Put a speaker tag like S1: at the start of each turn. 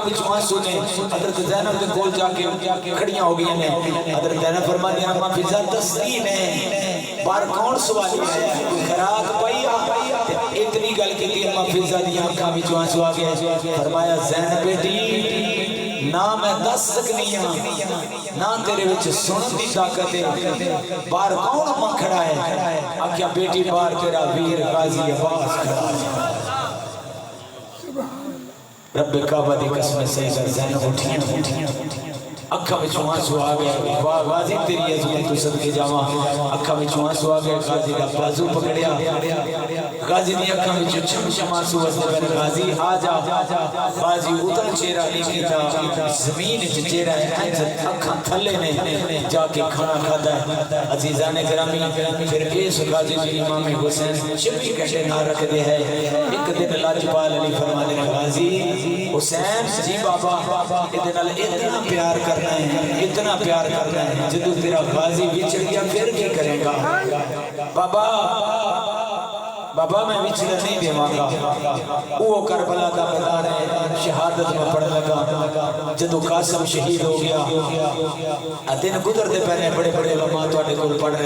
S1: وچوں آنسو نے حضرت زینب دے کول جا کے کھڑیاں ہو گئی نے حضرت زینب فرماتی ہیں اما فضا دستی نے بار کون سوالی ہے خراک پئی اتنی گل کی اما فضا دی آنکھاں وچوں آنسو آ گئے فرمایا زینب بیٹی نہ میں دس سکنی ہاں نہ تیرے وچ سنن دی طاقت ہے بار کون اما کھڑا ہے آکھیا بیٹی بار تیرا ویر غازی عباس کھڑا ہے رب کعبہ دی قسم سیدہ زینب اٹھیاں اکھا وچوں آنسو آ گئے واہ غازی تیری عظمت تو صدقے جاواں اکھا وچوں آنسو آ گئے غازی دا بازو پکڑیا غازی دی اکھا وچوں چھم چھم آنسو وسدے پے غازی آ جا غازی ادھر چہرہ نہیں کیتا زمین وچ چہرہ ہے اکھاں تھلے نے جا کے کھانا کھادا ہے عزیزان گرامی پھر اس غازی دی امام حسین چھپی کٹے نہ رکھ دے ہے ایک دن لاجپال علی فرمانے غازی حسین جی بابا ادھر نال اتنا پیار کرنا ہے اتنا پیار کرنا ہے جدو تیرا غازی بچڑ گیا پھر کیا کرے گا بابا میں بچڑ نہیں دیواں گا وہ کربلا دا میدان ہے شہادت میں پڑھ لگا جدو قاسم شہید ہو گیا دن گزر دے پہلے بڑے بڑے علماء تواڈے کول پڑھ رہے